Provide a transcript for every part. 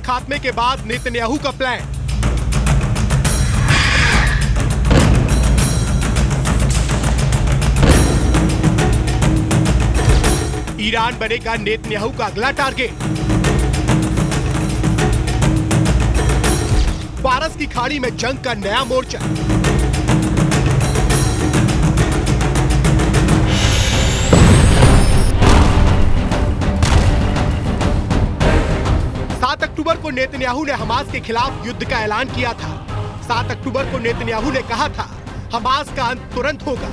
खात्मे के बाद नेतन्याहू का प्लान। ईरान बनेगा नेतन्याहू का अगला टारगेट। फारस की खाड़ी में जंग का नया मोर्चा। अक्टूबर को नेतन्याहू ने हमास के खिलाफ युद्ध का ऐलान किया था। 7 अक्टूबर को नेतन्याहू ने कहा था हमास का अंत तुरंत होगा।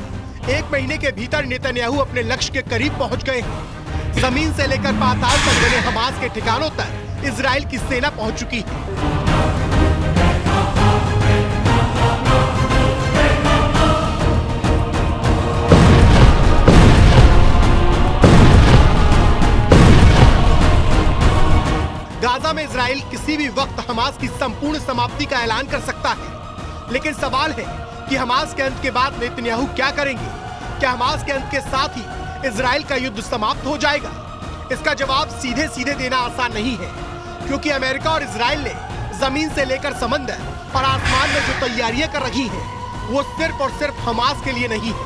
1 महीने के भीतर नेतन्याहू अपने लक्ष्य के करीब पहुंच गए हैं। जमीन से लेकर पाताल तक बने हमास के ठिकानों तक इजराइल की सेना पहुंच चुकी है। गाजा में इजराइल किसी भी वक्त हमास की संपूर्ण समाप्ति का ऐलान कर सकता है, लेकिन सवाल है कि हमास के अंत के बाद नेतन्याहू क्या करेंगे? क्या हमास के अंत के साथ ही इजराइल का युद्ध समाप्त हो जाएगा? इसका जवाब सीधे सीधे देना आसान नहीं है, क्योंकि अमेरिका और इजराइल ने जमीन से लेकर समंदर और आसमान में जो तैयारियां कर रखी हैं, वो सिर्फ और सिर्फ हमास के लिए नहीं है।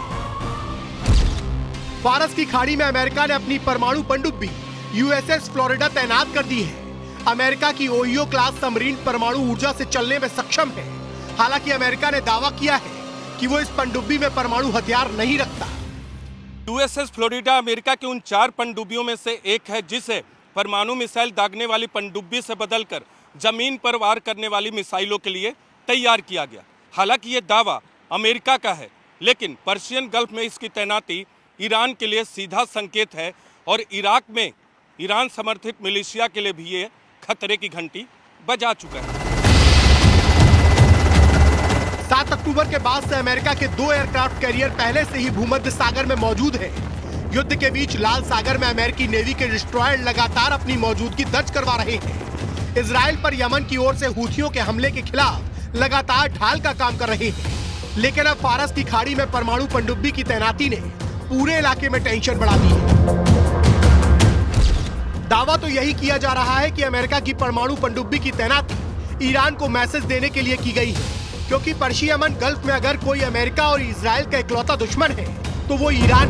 फारस की खाड़ी में अमेरिका ने अपनी परमाणु पनडुब्बी यूएसएस फ्लोरिडा तैनात कर दी है। अमेरिका की ओहियो क्लास सबमरीन परमाणु ऊर्जा से चलने में सक्षम है। हालांकि अमेरिका ने दावा किया है कि वो इस पनडुब्बी में परमाणु हथियार नहीं रखता। यूएसएस फ्लोरिडा अमेरिका की उन 4 पनडुब्बियों में से एक है, जिसे परमाणु मिसाइल दागने वाली पनडुब्बी से बदलकर जमीन पर वार करने वाली मिसाइलों के लिए तैयार किया गया। हालांकि ये दावा अमेरिका का है, लेकिन पर्शियन गल्फ में इसकी तैनाती ईरान के लिए सीधा संकेत है और इराक में ईरान समर्थित मिलिशिया के लिए भी ये खतरे की घंटी बजा चुका है। 7 अक्टूबर के बाद से अमेरिका के 2 एयरक्राफ्ट कैरियर पहले से ही भूमध्य सागर में मौजूद हैं। युद्ध के बीच लाल सागर में अमेरिकी नेवी के डिस्ट्रॉयर लगातार अपनी मौजूदगी दर्ज करवा रहे हैं। इजराइल पर यमन की ओर से हूथियों के हमले के खिलाफ लगातार ढाल का काम कर रहे हैं। लेकिन अब फारस की खाड़ी में परमाणु पनडुब्बी की तैनाती ने पूरे इलाके में टेंशन बढ़ा दी है। दावा तो यही किया जा रहा है कि अमेरिका की परमाणु पनडुब्बी की तैनाती ईरान को मैसेज देने के लिए की गई है, क्योंकि पर्शियन यमन गल्फ में अगर कोई अमेरिका और इजराइल का इकलौता दुश्मन है तो वो ईरान।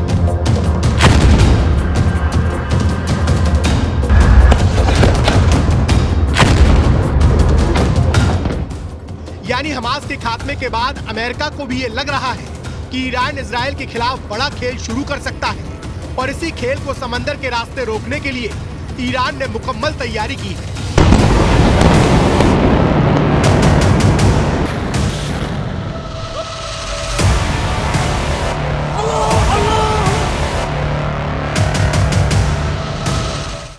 यानी हमास के खात्मे के बाद अमेरिका को भी ये लग रहा है कि ईरान इजराइल के खिलाफ बड़ा खेल शुरू कर सकता है, और इसी खेल को समंदर के रास्ते रोकने के लिए ईरान ने मुकम्मल तैयारी की है।